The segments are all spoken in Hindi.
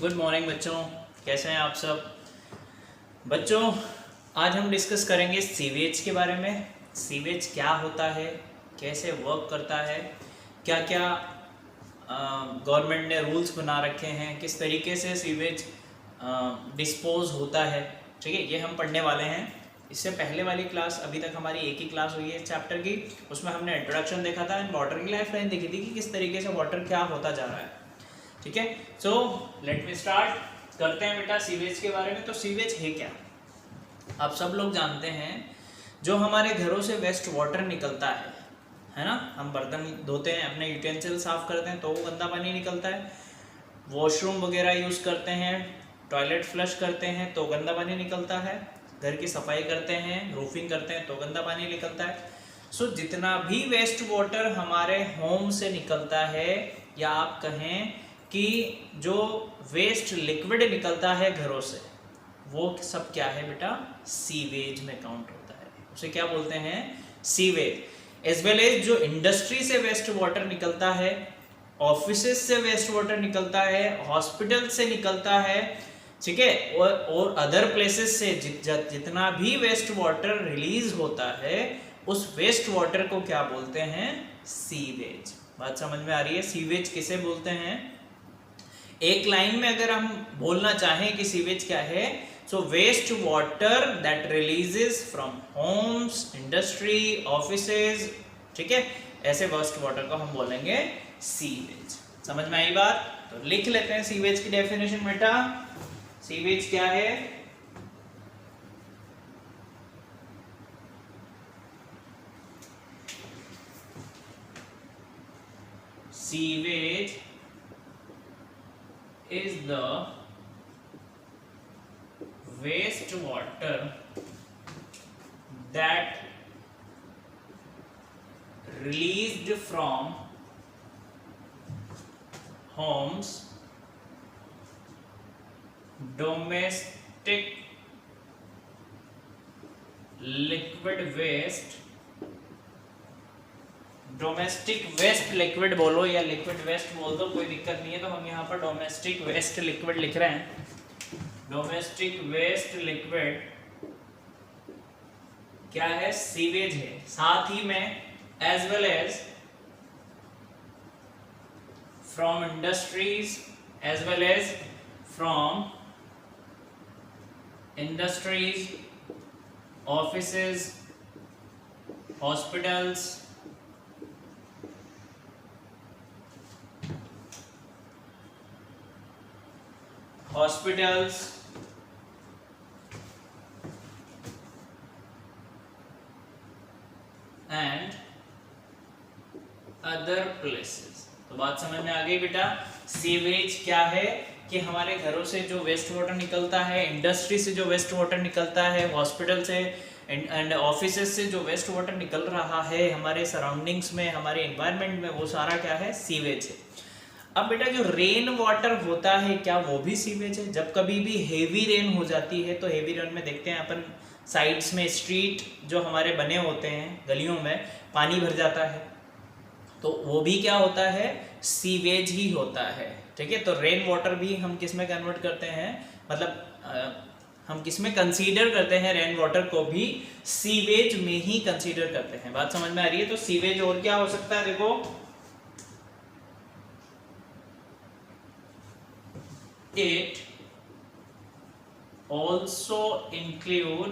गुड मॉर्निंग बच्चों, कैसे हैं आप सब बच्चों। आज हम डिस्कस करेंगे सीवेज के बारे में। सीवेज क्या होता है, कैसे वर्क करता है, क्या क्या गवर्नमेंट ने रूल्स बना रखे हैं, किस तरीके से सीवेज डिस्पोज होता है। ठीक है, ये हम पढ़ने वाले हैं। इससे पहले वाली क्लास, अभी तक हमारी एक ही क्लास हुई है चैप्टर की, उसमें हमने इंट्रोडक्शन देखा था एंड वाटर की लाइफ लाइन देखी थी कि किस तरीके से वाटर क्या होता जा रहा है। ठीक है, सो लेट मी स्टार्ट करते हैं बेटा सीवेज के बारे में। तो सीवेज है क्या, आप सब लोग जानते हैं। जो हमारे घरों से वेस्ट वाटर निकलता है ना, हम बर्तन धोते हैं, अपने यूटेंसिल साफ करते हैं तो वो गंदा पानी निकलता है। वॉशरूम वगैरह यूज़ करते हैं, टॉयलेट फ्लश करते हैं तो गंदा पानी निकलता है, घर की सफाई करते हैं, रूफिंग करते हैं तो गंदा पानी निकलता है। सो जितना भी वेस्ट वाटर हमारे होम से निकलता है, या आप कहें कि जो वेस्ट लिक्विड निकलता है घरों से, वो सब क्या है बेटा, सीवेज में काउंट होता है। उसे क्या बोलते हैं, सीवेज। एज वेल एज जो इंडस्ट्री से वेस्ट वाटर निकलता है, ऑफिसेस से वेस्ट वाटर निकलता है, हॉस्पिटल से निकलता है, ठीक है, और अदर प्लेसेस से जितना भी वेस्ट वाटर रिलीज होता है, उस वेस्ट वाटर को क्या बोलते हैं, सीवेज। बात समझ में आ रही है, सीवेज किसे बोलते हैं। एक लाइन में अगर हम बोलना चाहें कि सीवेज क्या है, so waste water that releases from homes, industry, offices, ठीक है, ऐसे वेस्ट वाटर को हम बोलेंगे सीवेज। समझ में आई बात, तो लिख लेते हैं सीवेज की डेफिनेशन बेटा। सीवेज क्या है, sewage is the waste water that released from homes, domestic liquid waste, domestic waste liquid बोलो या लिक्विड वेस्ट बोल दो, कोई दिक्कत नहीं है। तो हम यहाँ पर डोमेस्टिक वेस्ट लिक्विड लिख रहे हैं। डोमेस्टिक वेस्ट लिक्विड क्या है, सीवेज है। साथ ही में as well as from industries, as well as from industries, offices, hospitals, hospitals and other places. तो बात समझ में आ गई बेटा। सीवेज क्या है कि हमारे घरों से जो वेस्ट वाटर निकलता है, इंडस्ट्री से जो वेस्ट वाटर निकलता है, हॉस्पिटल से एंड ऑफिसेस से जो वेस्ट वाटर निकल रहा है हमारे सराउंडिंग्स में, हमारे एनवायरनमेंट में, वो सारा क्या है, सीवेज है। अब बेटा जो रेन वाटर होता है, क्या वो भी सीवेज है। जब कभी भी हेवी रेन हो जाती है, तो हेवी रेन में देखते हैं अपन साइड्स में स्ट्रीट जो हमारे बने होते हैं, गलियों में पानी भर जाता है, तो वो भी क्या होता है, सीवेज ही होता है। ठीक है, तो रेन वाटर भी हम किस में कन्वर्ट करते हैं, मतलब हम किस में कंसीडर करते हैं, रेन वाटर को भी सीवेज में ही कंसीडर करते हैं। बात समझ में आ रही है। तो सीवेज और क्या हो सकता है, देखो, it also include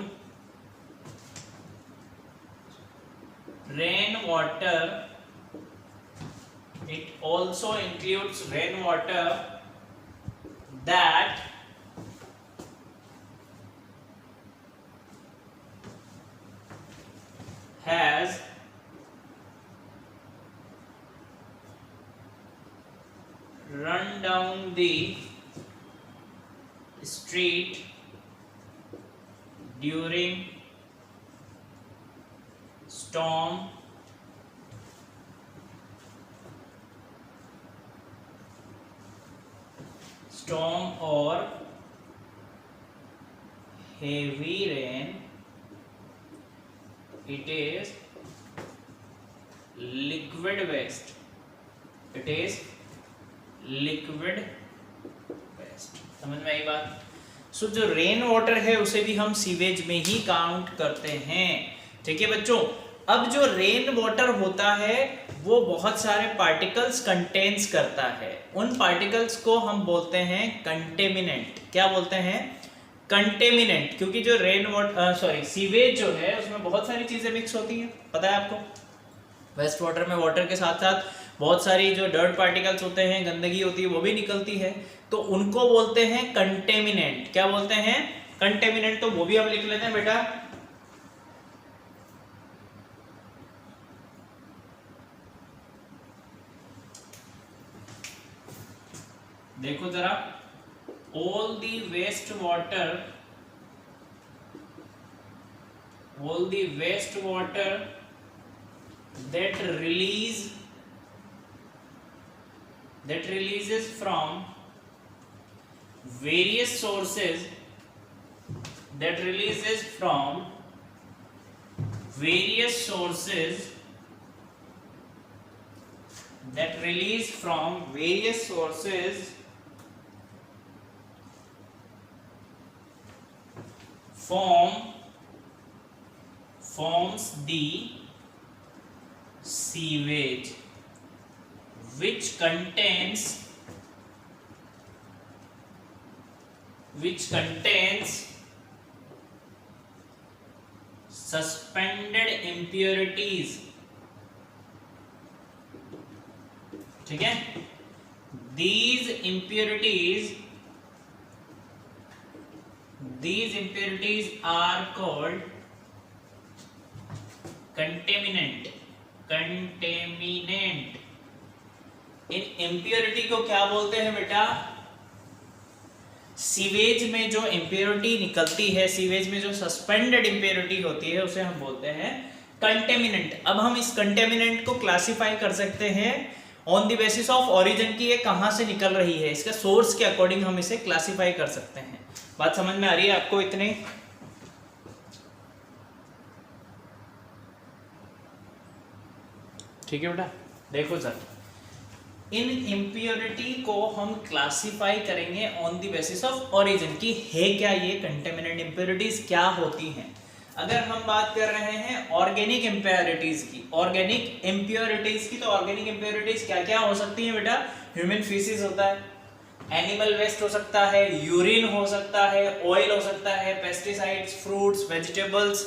rainwater. It also includes rainwater that has run down the street during storm, or heavy rain. It is liquid waste. It is liquid waste. Waste. समझ में आई बात? सो जो रेन वाटर है उसे भी हम सीवेज में ही काउंट करते हैं। ठीक है बच्चों, अब जो रेन वाटर होता है वो बहुत सारे पार्टिकल्स कंटेन्स करता है। उन पार्टिकल्स को हम बोलते हैं कंटेमिनेंट। क्या बोलते हैं? कंटेमिनेंट। क्योंकि जो रेन वाटर सीवेज जो है उसमें बहुत सारी चीजें मिक्स होती हैं, पता है आपको। वेस्ट वाटर में वाटर के साथ साथ बहुत सारी जो डर्ट पार्टिकल्स होते हैं, गंदगी होती है, वो भी निकलती है, तो उनको बोलते हैं कंटेमिनेंट। क्या बोलते हैं? कंटेमिनेंट। तो वो भी हम लिख लेते हैं बेटा। देखो जरा, all the waste water that releases from various sources that releases from various sources forms the sewage, which contains suspended impurities। ठीक है, these impurities are called contaminant। In impurity को क्या बोलते हैं बेटा? सीवेज में जो इम्प्योरिटी निकलती है, सीवेज में जो सस्पेंडेड इम्प्योरिटी होती है, उसे हम बोलते हैं कंटेमिनेंट। अब हम इस कंटेमिनेंट को क्लासिफाई कर सकते हैं on the basis of origin की ये कहां से निकल रही है, इसके सोर्स के अकॉर्डिंग हम इसे क्लासिफाई कर सकते हैं। बात समझ में आ रही है आपको? इतने ठीक है बेटा। देखो सर, इन इम्प्योरिटी को हम क्लासिफाई करेंगे on the basis of origin की है क्या ये कंटेमिनेंट इम्प्योरिटीज क्या होती हैं। अगर हम बात कर रहे हैं ऑर्गेनिक इम्प्योरिटीज की, तो ऑर्गेनिक इम्प्योरिटीज क्या क्या हो सकती है बेटा? ह्यूमन फीसिस होता है, एनिमल वेस्ट हो सकता है, यूरिन हो सकता है, ऑयल हो सकता है, पेस्टिसाइड्स, फ्रूट्स, वेजिटेबल्स,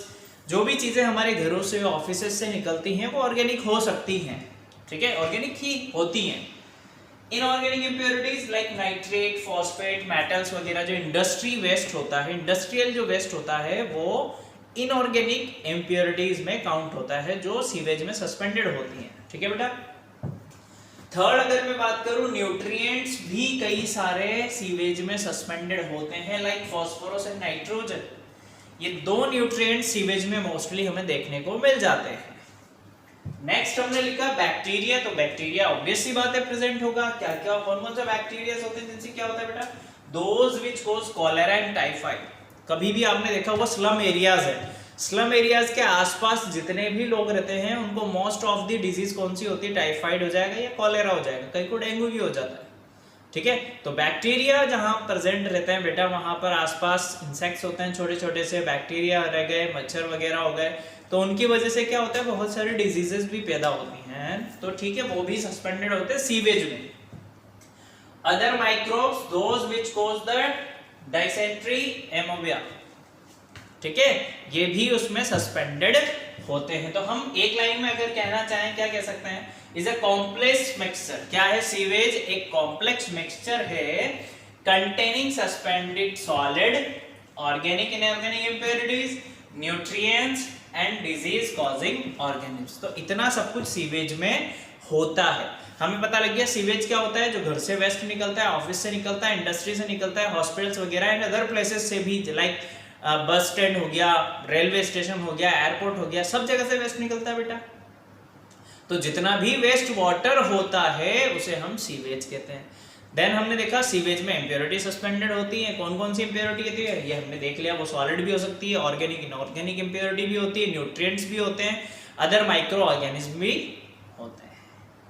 जो भी चीजें हमारे घरों से, ऑफिसेस से निकलती हैं वो ऑर्गेनिक हो सकती हैं। ठीक है, ऑर्गेनिक ही होती हैं। Inorganic impurities like nitrate, phosphate, metals वगैरह जो इंडस्ट्री वेस्ट होता है, इंडस्ट्रियल जो वेस्ट होता है, वो इनऑर्गेनिक इम्प्योरिटीज में काउंट होता है जो सीवेज में सस्पेंडेड होती हैं। ठीक है बेटा। थर्ड, अगर मैं बात करूं, न्यूट्रिएंट्स भी कई सारे सीवेज में सस्पेंडेड होते हैं लाइक फॉस्फोरस एंड नाइट्रोजन। ये दो न्यूट्रिएंट्स सीवेज में मोस्टली हमें देखने को मिल जाते हैं। नेक्स्ट हमने लिखा बैक्टीरिया। तो बैक्टीरिया ऑब्वियस सी बात है प्रेजेंट होगा। क्या क्या कौन से बैक्टीरिया होते हैं जिनसे क्या होता है बेटा? Those which cause cholera and typhoid. कभी भी आपने देखा होगा स्लम एरियाज है, स्लम एरियाज के आसपास जितने भी लोग रहते हैं उनको मोस्ट ऑफ द डिजीज कौन सी होती है? टाइफाइड हो जाएगा या कॉलेरा हो जाएगा, कहीं को डेंगू भी हो जाता है। ठीक है, तो बैक्टीरिया जहां प्रेजेंट रहते हैं बेटा, वहां पर आसपास इंसेक्ट्स होते हैं, छोटे छोटे से बैक्टीरिया रह गए, मच्छर वगैरह हो गए, तो उनकी वजह से क्या होता है? बहुत सारी डिजीजेस भी पैदा होती हैं। तो ठीक है, वो भी सस्पेंडेड होते हैं सीवेज में। Other microbes those which cause the dysentery, एमोबिया। ठीक है, ये भी उसमें सस्पेंडेड होते हैं। तो हम एक लाइन में अगर कहना चाहें, क्या कह सकते हैं? Is a complex mixture. क्या है सीवेज? एक कॉम्प्लेक्स मिक्सचर है containing suspended solid, organic inorganic impurities, nutrients and disease causing organisms. तो इतना सब कुछ सीवेज में होता है। हमें पता लग गया सीवेज क्या होता है, जो घर से वेस्ट निकलता है, ऑफिस से निकलता है, इंडस्ट्री से निकलता है, हॉस्पिटल्स वगैरह एंड अदर प्लेसेस से भी, लाइक बस स्टैंड हो गया, रेलवे स्टेशन हो गया, एयरपोर्ट हो गया, सब जगह से वेस्ट निकलता है बेटा। तो जितना भी वेस्ट वाटर होता है उसे हम सीवेज कहते हैं। देन हमने देखा सीवेज में इंप्योरिटी सस्पेंडेड होती है। कौन कौन सी इंप्योरिटी होती है ये हमने देख लिया। वो सॉलिड भी हो सकती है, ऑर्गेनिक इनऑर्गेनिक इंप्योरिटी भी होती है, न्यूट्रिएंट्स भी होते हैं, अदर माइक्रो ऑर्गेनिज्म भी होते हैं।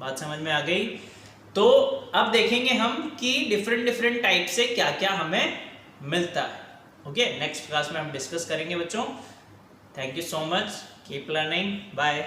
बात समझ में आ गई? तो अब देखेंगे हम कि डिफरेंट डिफरेंट टाइप से क्या क्या हमें मिलता है। ओके, नेक्स्ट क्लास में हम डिस्कस करेंगे बच्चों। Thank you so much, keep learning, bye.